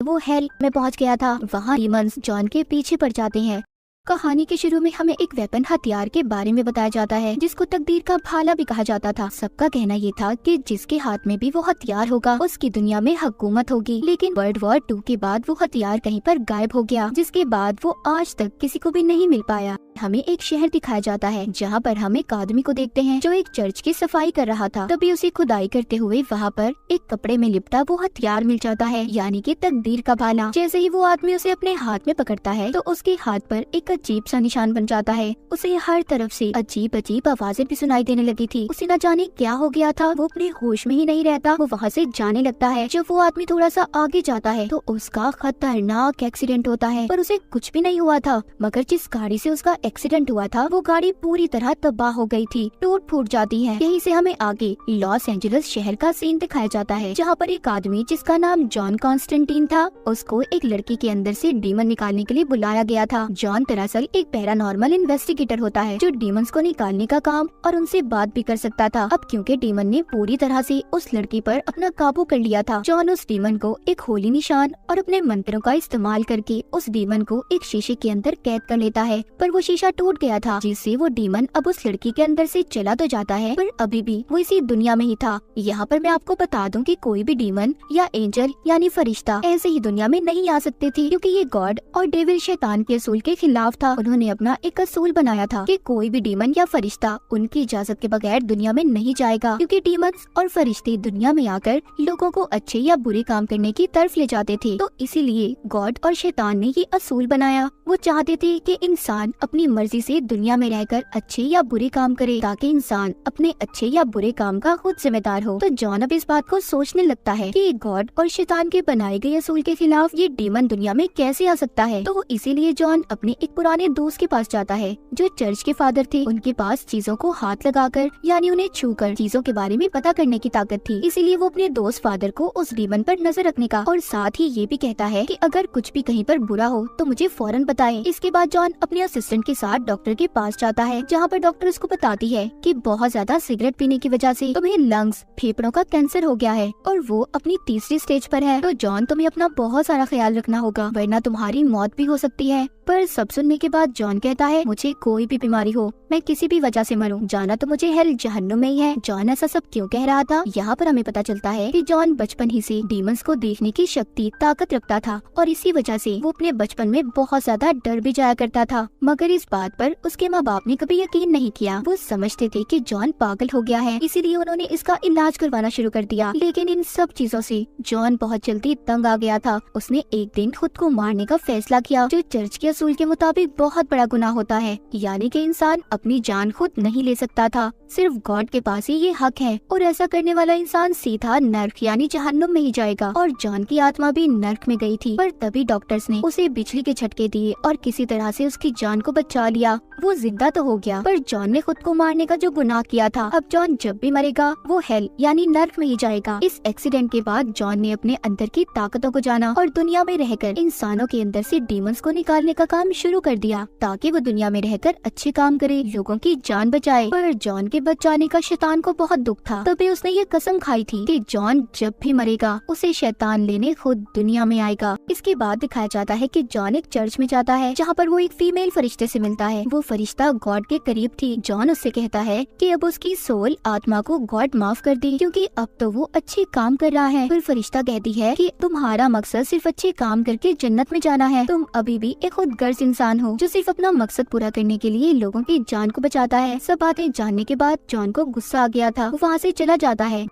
वो हेल में पहुंच गया था। वहाँ डीमंस जॉन के पीछे पड़ जाते हैं। कहानी के शुरू में हमें एक वेपन हथियार के बारे में बताया जाता है जिसको तकदीर का भाला भी कहा जाता था। सबका कहना ये था कि जिसके हाथ में भी वो हथियार होगा उसकी दुनिया में हुकूमत होगी। लेकिन वर्ल्ड वॉर 2 के बाद वो हथियार कहीं पर गायब हो गया, जिसके बाद वो आज तक किसी को भी नहीं मिल पाया। हमें एक शहर दिखाया जाता है जहाँ पर हम एक आदमी को देखते हैं जो एक चर्च की सफाई कर रहा था। तभी उसे खुदाई करते हुए वहाँ पर एक कपड़े में लिपटा वो हथियार मिल जाता है, यानी कि तकदीर का भाला। जैसे ही वो आदमी उसे अपने हाथ में पकड़ता है तो उसके हाथ पर एक अजीब सा निशान बन जाता है। उसे हर तरफ से अजीब अजीब आवाजें भी सुनाई देने लगी थी। उसे न जाने क्या हो गया था, वो अपने होश में ही नहीं रहता। वो वहाँ से जाने लगता है। जब वो आदमी थोड़ा सा आगे जाता है तो उसका खतरनाक एक्सीडेंट होता है, पर उसे कुछ भी नहीं हुआ था। मगर जिस गाड़ी से उसका एक्सीडेंट हुआ था वो गाड़ी पूरी तरह तबाह हो गई थी, टूट फूट जाती है। यहीं से हमें आगे लॉस एंजलिस शहर का सीन दिखाया जाता है जहाँ पर एक आदमी जिसका नाम जॉन कॉन्स्टेंटीन था, उसको एक लड़की के अंदर से डीमन निकालने के लिए बुलाया गया था। जॉन दरअसल एक पैरानॉर्मल इन्वेस्टिगेटर होता है जो डीमंस को निकालने का काम और उनसे बात भी कर सकता था। अब क्योंकि डीमन ने पूरी तरह से उस लड़की पर अपना काबू कर लिया था, जॉन उस डीमन को एक होली निशान और अपने मंत्रों का इस्तेमाल करके उस डीमन को एक शीशे के अंदर कैद कर लेता है। पर वो शीशा टूट गया था, जिससे वो डीमन अब उस लड़की के अंदर से चला तो जाता है पर अभी भी वो इसी दुनिया में ही था। यहाँ पर मैं आपको बता दूं कि कोई भी डीमन या एंजल यानी फरिश्ता ऐसे ही दुनिया में नहीं आ सकते थे, क्योंकि ये गॉड और डेविल शैतान के असूल के खिलाफ था। उन्होंने अपना एक असूल बनाया था कि कोई भी डीमन या फरिश्ता उनकी इजाजत के बगैर दुनिया में नहीं जाएगा, क्योंकि डीमंस और फरिश्ते दुनिया में आकर लोगों को अच्छे या बुरे काम करने की तरफ ले जाते थे। तो इसीलिए गॉड और शैतान ने ये असूल बनाया। वो चाहते थे कि इंसान अपनी मर्जी से दुनिया में रहकर अच्छे या बुरे काम करे, ताकि इंसान अपने अच्छे या बुरे काम का खुद जिम्मेदार हो। तो जॉन अब इस बात को सोचने लगता है कि गॉड और शैतान के बनाए गए असूल के खिलाफ ये डीमन दुनिया में कैसे आ सकता है। तो इसीलिए जॉन अपने एक पुराने दोस्त के पास जाता है जो चर्च के फादर थे। उनके पास चीजों को हाथ लगाकर यानी उन्हें छूकर चीजों के बारे में पता करने की ताकत थी। इसीलिए वो अपने दोस्त फादर को उस डीमन पर नजर रखने का और साथ ही ये भी कहता है कि अगर कुछ भी कहीं पर बुरा हो तो मुझे फौरन बताएं। इसके बाद जॉन अपने असिस्टेंट के साथ डॉक्टर के पास जाता है, जहाँ पर डॉक्टर उसको बताती है कि बहुत ज्यादा सिगरेट पीने की वजह से तुम्हें लंग्स फेफड़ों का कैंसर हो गया है और वो अपनी तीसरी स्टेज पर है। तो जॉन तुम्हें अपना बहुत सारा ख्याल रखना होगा, वरना तुम्हारी मौत भी हो सकती है। पर सब सुनने के बाद जॉन कहता है मुझे कोई भी बीमारी हो, मैं किसी भी वजह से मरूं, जाना तो मुझे हेल जहन्नुम में ही है। जॉन ऐसा सब क्यों कह रहा था, यहाँ पर हमें पता चलता है कि जॉन बचपन ही से डीमंस को देखने की शक्ति ताकत रखता था और इसी वजह से वो अपने बचपन में बहुत ज्यादा डर भी जाया करता था। मगर इस बात पर उसके माँ बाप ने कभी यकीन नहीं किया। वो समझते थे कि जॉन पागल हो गया है, इसीलिए उन्होंने इसका इलाज करवाना शुरू कर दिया। लेकिन इन सब चीजों से जॉन बहुत जल्दी तंग आ गया था। उसने एक दिन खुद को मारने का फैसला किया, जो चर्च के असूल के मुताबिक बहुत बड़ा गुनाह होता है, यानी कि इंसान अपनी जान खुद नहीं ले सकता था, सिर्फ गॉड के पास ही ये हक है। और ऐसा करने वाला इंसान सीधा नर्क यानी जहन्नुम में ही जाएगा। और जॉन की आत्मा भी नर्क में गई थी, पर तभी डॉक्टर्स ने उसे बिजली के झटके दिए और किसी तरह से उसकी जान को बचा लिया। वो जिंदा तो हो गया, पर जॉन ने खुद को मारने का जो गुनाह किया था, अब जॉन जब भी मरेगा वो हेल यानी नर्क में ही जाएगा। इस एक्सीडेंट के बाद जॉन ने अपने अंदर की ताकतों को जाना और दुनिया में रहकर इंसानों के अंदर से डीमंस को निकालने का काम शुरू कर दिया, ताकि वो दुनिया में रहकर अच्छे काम करे, लोगों की जान बचाए। पर जॉन के बच जाने का शैतान को बहुत दुख था, तभी उसने ये कसम खाई थी कि जॉन जब भी मरेगा उसे शैतान लेने खुद दुनिया में आएगा। इसके बाद दिखाया जाता है कि जॉन एक चर्च में जाता है, जहाँ पर वो एक फीमेल फरिश्ते से मिलता है। वो फरिश्ता गॉड के करीब थी। जॉन उससे कहता है कि अब उसकी सोल आत्मा को गॉड माफ कर दी, क्योंकि अब तो वो अच्छे काम कर रहा है। फिर फरिश्ता कहती है कि तुम्हारा मकसद सिर्फ अच्छे काम करके जन्नत में जाना है, तुम अभी भी एक खुदगर्ज इंसान हो जो सिर्फ अपना मकसद पूरा करने के लिए लोगों की जान को बचाता है। सब बातें जानने के बाद जॉन को गुस्सा आ गया था, वो वहाँ से चला जाता है।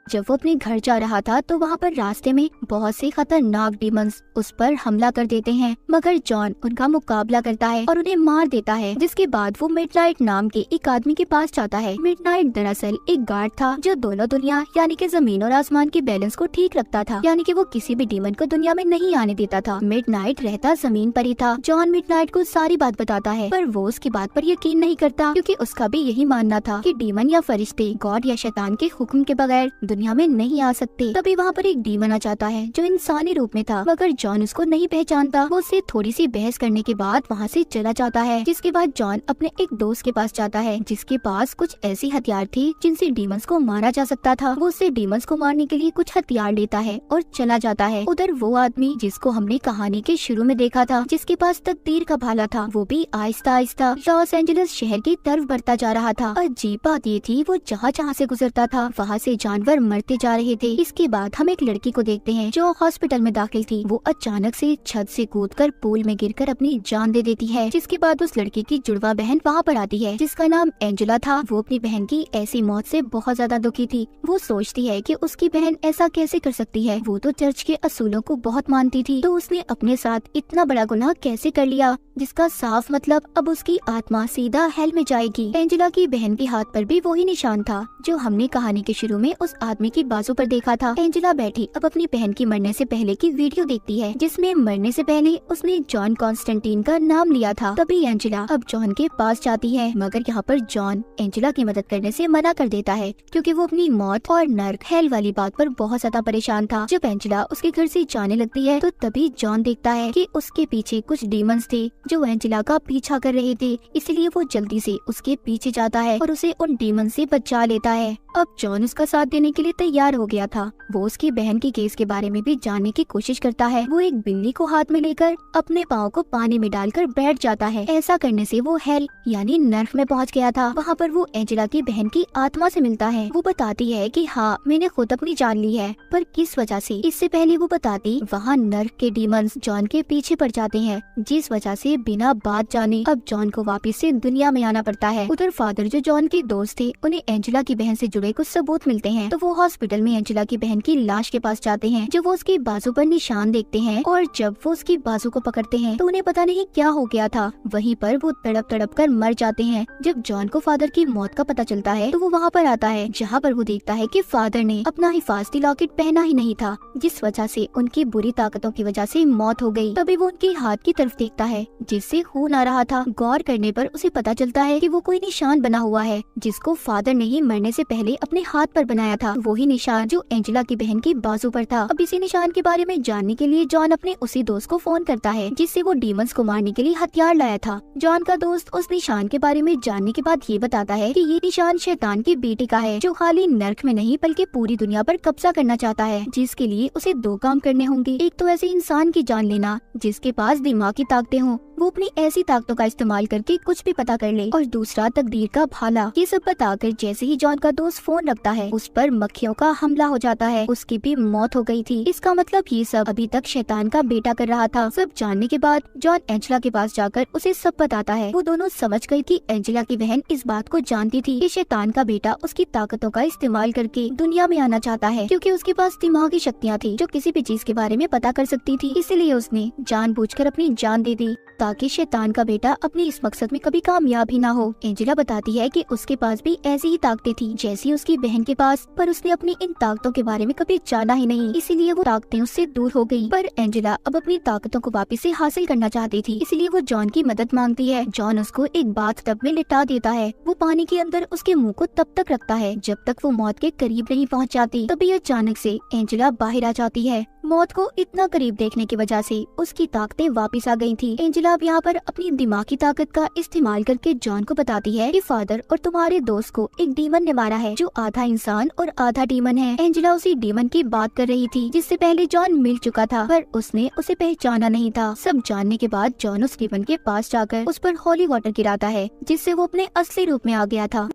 जब वो अपने घर जा रहा था तो वहाँ पर रास्ते में बहुत से खतरनाक डीमंस उस पर हमला कर देते हैं, मगर जॉन उनका मुकाबला करता है और उन्हें मार देता है। जिसके बाद वो मिडनाइट नाम के एक आदमी के पास जाता है। मिडनाइट दरअसल एक गार्ड था जो दोनों दुनिया यानी कि जमीन और आसमान के बैलेंस को ठीक रखता था, यानी कि वो किसी भी डीमन को दुनिया में नहीं आने देता था। मिडनाइट रहता जमीन पर ही था। जॉन मिडनाइट को सारी बात बताता है, पर वो उसकी बात पर यकीन नहीं करता, क्योंकि उसका भी यही मानना था कि डीमन या फरिश्ते गॉड या शैतान के हुक्म के बगैर दुनिया में नहीं आ सकते। तभी वहाँ पर एक डीमन आ जाता है जो इंसानी रूप में था, मगर जॉन उसको नहीं पहचानता। वो उससे थोड़ी सी बहस करने के बाद वहाँ से चला जाता है, जिसके बाद जॉन अपने एक दोस्त के पास जाता है जिसके पास कुछ ऐसी हथियार थी जिनसे डीमंस को मारा जा सकता था। वो उससे डीमंस को मारने के लिए कुछ हथियार लेता है और चला जाता है। उधर वो आदमी जिसको हमने कहानी के शुरू में देखा था, जिसके पास तकदीर का भाला था, वो भी आहिस्ता आहिस्ता लॉस एंजलिस शहर की तरफ बढ़ता जा रहा था। अजीब बात ये थी, वो जहाँ जहाँ से गुजरता था वहाँ से जानवर मरते जा रहे थे। इसके बाद हम एक लड़की को देखते हैं जो हॉस्पिटल में दाखिल थी। वो अचानक से छत से कूदकर पूल में गिरकर अपनी जान दे देती है, जिसके बाद उस लड़की की जुड़वा बहन वहाँ पर आती है जिसका नाम एंजेला था। वो अपनी बहन की ऐसी मौत से बहुत ज्यादा दुखी थी। वो सोचती है कि उसकी बहन ऐसा कैसे कर सकती है, वो तो चर्च के असूलों को बहुत मानती थी, तो उसने अपने साथ इतना बड़ा गुनाह कैसे कर लिया, जिसका साफ मतलब अब उसकी आत्मा सीधा हेल में जाएगी। एंजेला की बहन के हाथ पर भी वही निशान था जो हमने कहानी के शुरू में उस आदमी की बाजू पर देखा था। एंजेला बैठी अब अपनी बहन की मरने से पहले की वीडियो देखती है, जिसमें मरने से पहले उसने जॉन कॉन्स्टेंटीन का नाम लिया था। तभी एंजेला अब जॉन के पास जाती है, मगर यहाँ पर जॉन एंजेला की मदद करने से मना कर देता है क्योंकि वो अपनी मौत और नर्क हेल वाली बात पर बहुत ज्यादा परेशान था। जब एंजेला उसके घर से जाने लगती है तो तभी जॉन देखता है कि उसके पीछे कुछ डीमंस थे जो एंजेला का पीछा कर रहे थे, इसलिए वो जल्दी से उसके पीछे जाता है और उसे उन डीमन से बचा लेता है। अब जॉन उसका साथ देने के लिए तैयार हो गया था। वो उसकी बहन के केस के बारे में भी जानने की कोशिश करता है। वो एक बिल्ली को हाथ में लेकर अपने पाँव को पानी में डालकर बैठ जाता है। ऐसा करने से वो हेल यानी नर्क में पहुंच गया था। वहाँ पर वो एंजेला की बहन की आत्मा से मिलता है। वो बताती है कि हाँ, मैंने खुद अपनी जान ली है, पर किस वजह से। इससे पहले वो बताती वहाँ नर्क के डीमंस जॉन के पीछे पड़ जाते हैं, जिस वजह से बिना बात जाने अब जॉन को वापस से दुनिया में आना पड़ता है। उधर फादर जो जॉन के दोस्त थे, उन्हें एंजेला की बहन से जुड़े कुछ सबूत मिलते हैं, तो वो हॉस्पिटल में एंजेला की बहन की लाश के पास जाते हैं। जब वो उसकी बाजू पर निशान देखते हैं और जब वो उसकी बाजू को पकड़ते हैं तो उन्हें पता नहीं क्या हो गया था। वहीं पर वो तड़प तड़प कर मर जाते हैं। जब जॉन को फादर की मौत का पता चलता है तो वो वहाँ पर आता है, जहाँ पर वो देखता है कि फादर ने अपना हिफाजती लॉकेट पहना ही नहीं था, जिस वजह से उनकी बुरी ताकतों की वजह से मौत हो गई। तभी वो उनके हाथ की तरफ देखता है जिससे खून आ रहा था। गौर करने पर उसे पता चलता है कि वो कोई निशान बना हुआ है जिसको फादर ने ही मरने से पहले अपने हाथ पर बनाया था, वही निशान जो एंजेला की बहन की बाजू पर था। अब इसी निशान के बारे में जानने के लिए जॉन अपने उसी दोस्त को फोन करता है जिससे वो डीमंस को मारने के लिए हथियार लाया था। जॉन का दोस्त उस निशान के बारे में जानने के बाद ये बताता है कि ये निशान शैतान के बेटे का है, जो खाली नर्क में नहीं बल्कि पूरी दुनिया पर कब्जा करना चाहता है, जिसके लिए उसे दो काम करने होंगे। एक तो ऐसे इंसान की जान लेना जिसके पास दिमाग की ताकतें हों, वो अपनी ऐसी ताकतों का इस्तेमाल करके कुछ भी पता कर ले, और दूसरा तकदीर का भाला। ये सब बताकर जैसे ही जॉन का दोस्त फोन रखता है उस पर मक्खियों का हमला हो जाता है, उसकी भी मौत हो गई थी। इसका मतलब ये सब अभी तक शैतान का बेटा कर रहा था। सब जानने के बाद जॉन एंजेला के पास जाकर उसे सब बताता है। वो दोनों समझ गई कि एंजेला की बहन इस बात को जानती थी कि शैतान का बेटा उसकी ताकतों का इस्तेमाल करके दुनिया में आना चाहता है, क्योंकि उसके पास दिमागी शक्तियाँ थी जो किसी भी चीज के बारे में पता कर सकती थी। इसलिए उसने जानबूझकर अपनी जान दे दी ताकि शैतान का बेटा अपने इस मकसद में कभी कामयाब ही ना हो। एंजेला बताती है कि उसके पास भी ऐसी ही ताकतें थी जैसी उसकी बहन के पास, पर उसने अपनी इन ताकतों के बारे में कभी जाना ही नहीं, इसीलिए वो ताकतें उससे दूर हो गई। पर एंजेला अब अपनी ताकतों को वापस से हासिल करना चाहती थी, इसलिए वो जॉन की मदद मांगती है। जॉन उसको एक बाथ टब में लिटा देता है। वो पानी के अंदर उसके मुंह को तब तक रखता है जब तक वो मौत के करीब नहीं पहुंच जाती। तभी अचानक से एंजेला बाहर आ जाती है। मौत को इतना करीब देखने की वजह से उसकी ताकतें वापस आ गई थी। एंजेला अब यहाँ पर अपनी दिमागी ताकत का इस्तेमाल करके जॉन को बताती है कि फादर और तुम्हारे दोस्त को एक डीमन ने मारा है जो आधा इंसान और आधा डीमन है। एंजेला उसी डीमन की बात कर रही थी जिससे पहले जॉन मिल चुका था, पर उसने उसे पहचाना नहीं था। सब जानने के बाद जॉन उस डीमन के पास जाकर उस पर होली वाटर गिराता है जिससे वो अपने असली रूप में आ गया था।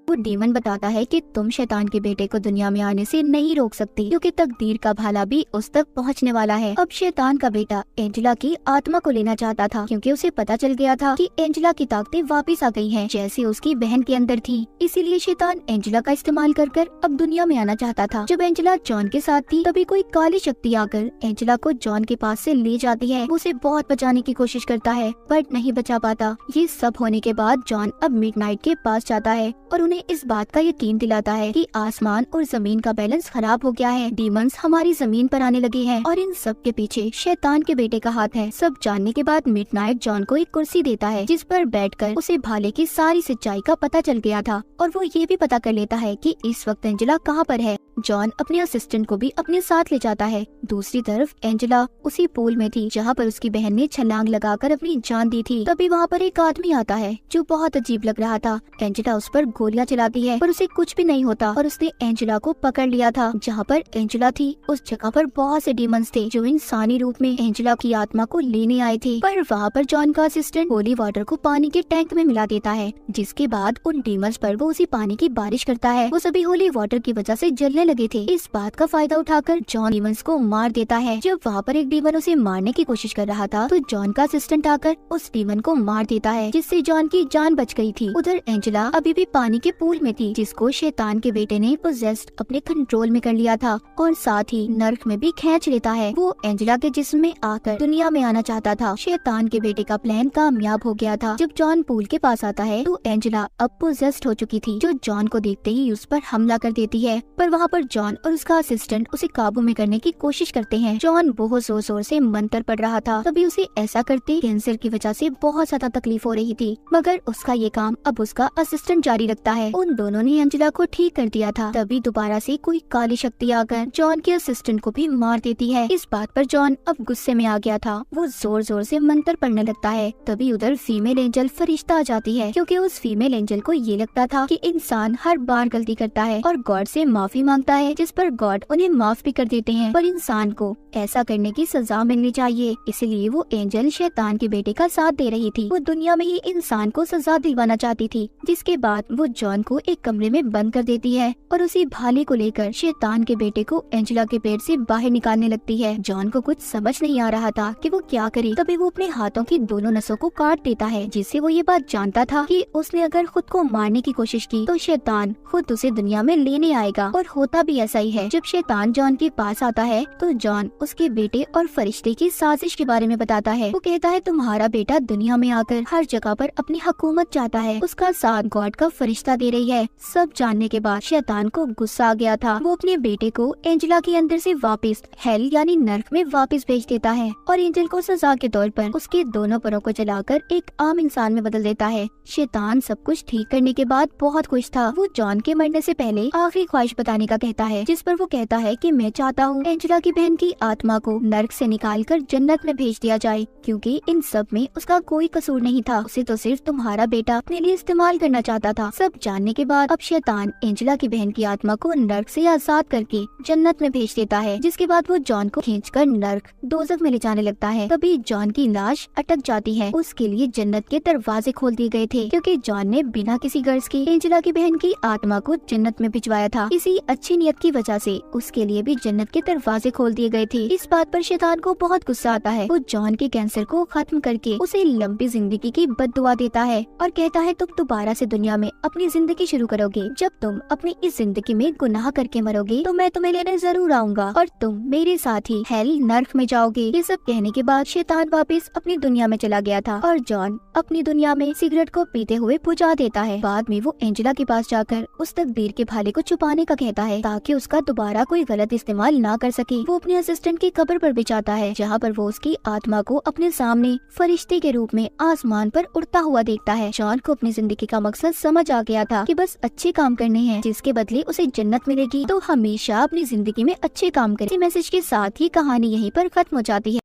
वो डीमन बताता है कि तुम शैतान के बेटे को दुनिया में आने से नहीं रोक सकती, क्योंकि तकदीर का भाला भी उस तक पहुंचने वाला है। अब शैतान का बेटा एंजेला की आत्मा को लेना चाहता था, क्योंकि उसे पता चल गया था कि एंजेला की ताकतें वापस आ गई हैं, जैसे उसकी बहन के अंदर थी। इसीलिए शैतान एंजेला का इस्तेमाल कर अब दुनिया में आना चाहता था। जब एंजेला जॉन के साथ थी तभी कोई काली शक्ति आकर एंजेला को जॉन के पास से ले जाती है। वो उसे बहुत बचाने की कोशिश करता है बट नहीं बचा पाता। ये सब होने के बाद जॉन अब मिडनाइट के पास जाता है और उन्हें हमें इस बात का यकीन दिलाता है कि आसमान और जमीन का बैलेंस खराब हो गया है। डीमंस हमारी जमीन पर आने लगे हैं और इन सब के पीछे शैतान के बेटे का हाथ है। सब जानने के बाद मिडनाइट जॉन को एक कुर्सी देता है जिस पर बैठकर उसे भाले की सारी सच्चाई का पता चल गया था और वो ये भी पता कर लेता है कि इस वक्त एंजेला कहाँ पर है। जॉन अपने असिस्टेंट को भी अपने साथ ले जाता है। दूसरी तरफ एंजेला उसी पूल में थी जहाँ पर उसकी बहन ने छलांग लगाकर अपनी जान दी थी। तभी वहाँ पर एक आदमी आता है जो बहुत अजीब लग रहा था। एंजेला उस पर गोलियां चलाती है पर उसे कुछ भी नहीं होता और उसने एंजेला को पकड़ लिया था। जहाँ पर एंजेला थी उस जगह पर बहुत से डीमंस थे जो इंसानी रूप में एंजेला की आत्मा को लेने आए थे। पर वहाँ पर जॉन का असिस्टेंट होली वाटर को पानी के टैंक में मिला देता है, जिसके बाद उन डीमंस पर वो उसी पानी की बारिश करता है। वो सभी होली वाटर की वजह से जलने लगे थे। इस बात का फायदा उठाकर जॉन डीमंस को मार देता है। जब वहाँ पर एक डीमन उसे मारने की कोशिश कर रहा था तो जॉन का असिस्टेंट आकर उस डीमन को मार देता है, जिससे जॉन की जान बच गई थी। उधर एंजेला अभी भी पानी के पूल में थी जिसको शैतान के बेटे ने पोजेस्ड अपने कंट्रोल में कर लिया था और साथ ही नर्क में भी खींच लेता है। वो एंजेला के जिस्म में आकर दुनिया में आना चाहता था। शैतान के बेटे का प्लान कामयाब हो गया था। जब जॉन पूल के पास आता है तो एंजेला अब पोजेस्ड हो चुकी थी, जो जॉन को देखते ही उस पर हमला कर देती है। पर वहाँ पर जॉन और उसका असिस्टेंट उसे काबू में करने की कोशिश करते हैं। जॉन बहुत जोर जोर से मंत्र पढ़ रहा था, तभी उसे ऐसा करते कैंसर की वजह से बहुत ज्यादा तकलीफ हो रही थी, मगर उसका ये काम अब उसका असिस्टेंट जारी रखता है। उन दोनों ने एंजेला को ठीक कर दिया था। तभी दोबारा से कोई काली शक्ति आकर जॉन के असिस्टेंट को भी मार देती है। इस बात पर जॉन अब गुस्से में आ गया था। वो जोर जोर से मंत्र पढ़ने लगता है। तभी उधर फीमेल एंजल फरिश्ता आ जाती है, क्योंकि उस फीमेल एंजल को ये लगता था कि इंसान हर बार गलती करता है और गॉड से माफी मांगता है, जिस पर गॉड उन्हें माफ भी कर देते हैं। पर इंसान को ऐसा करने की सजा मिलनी चाहिए, इसलिए वो एंजल शैतान के बेटे का साथ दे रही थी। वो दुनिया में ही इंसान को सजा दिलवाना चाहती थी। जिसके बाद वो जॉन को एक कमरे में बंद कर देती है और उसी भाले को लेकर शैतान के बेटे को एंजेला के पेट से बाहर निकालने लगती है। जॉन को कुछ समझ नहीं आ रहा था कि वो क्या करे। तभी वो अपने हाथों की दोनों नसों को काट देता है, जिससे वो ये बात जानता था कि उसने अगर खुद को मारने की कोशिश की तो शैतान खुद उसे दुनिया में लेने आएगा। और होता भी ऐसा ही है। जब शैतान जॉन के पास आता है तो जॉन उसके बेटे और फरिश्ते की साजिश के बारे में बताता है। वो कहता है तुम्हारा बेटा दुनिया में आकर हर जगह पर अपनी हुकूमत चाहता है, उसका साथ गॉड का फरिश्ता दे रही है। सब जानने के बाद शैतान को गुस्सा आ गया था। वो अपने बेटे को एंजेला के अंदर से वापस हेल यानी नर्क में वापस भेज देता है और एंजल को सजा के तौर पर उसके दोनों परों को जलाकर एक आम इंसान में बदल देता है। शैतान सब कुछ ठीक करने के बाद बहुत खुश था। वो जॉन के मरने से पहले आखिरी ख्वाहिश बताने का कहता है, जिस पर वो कहता है कि मैं चाहता हूँ एंजेला की बहन की आत्मा को नर्क से निकालकर जन्नत में भेज दिया जाए, क्योंकि इन सब में उसका कोई कसूर नहीं था। उसे तो सिर्फ तुम्हारा बेटा अपने लिए इस्तेमाल करना चाहता था। सब जानने के बाद अब शैतान एंजेला की बहन की आत्मा को नर्क से आजाद करके जन्नत में भेज देता है। जिसके बाद वो जॉन को खींचकर नर्क दोज़ख में ले जाने लगता है। तभी जॉन की लाश अटक जाती है। उसके लिए जन्नत के दरवाजे खोल दिए गए थे, क्योंकि जॉन ने बिना किसी गर्ज के एंजेला की बहन की आत्मा को जन्नत में भिजवाया था। इसी अच्छी नियत की वजह से उसके लिए भी जन्नत के दरवाजे खोल दिए गए थे। इस बात पर शैतान को बहुत गुस्सा आता है। वो जॉन के कैंसर को खत्म करके उसे लंबी जिंदगी की बद्दुआ देता है और कहता है तुम दोबारा से दुनिया में अपनी जिंदगी शुरू करोगे। जब तुम अपनी इस जिंदगी में गुनाह करके मरोगे तो मैं तुम्हें लेने जरूर आऊंगा और तुम मेरे साथ ही हेल नर्क में जाओगे। ये सब कहने के बाद शैतान वापस अपनी दुनिया में चला गया था और जॉन अपनी दुनिया में सिगरेट को पीते हुए बुझा देता है। बाद में वो एंजेला के पास जाकर उस तकदीर के भाले को छुपाने का कहता है, ताकि उसका दोबारा कोई गलत इस्तेमाल ना कर सके। वो अपने असिस्टेंट की कब्र पर भी जाता है, जहाँ पर वो उसकी आत्मा को अपने सामने फरिश्ते के रूप में आसमान पर उड़ता हुआ देखता है। जॉन को अपनी जिंदगी का मकसद समझ आ गया था कि बस अच्छे काम करने हैं, जिसके बदले उसे जन्नत मिलेगी। तो हमेशा अपनी जिंदगी में अच्छे काम करें। इस मैसेज के साथ ही कहानी यहीं पर खत्म हो जाती है।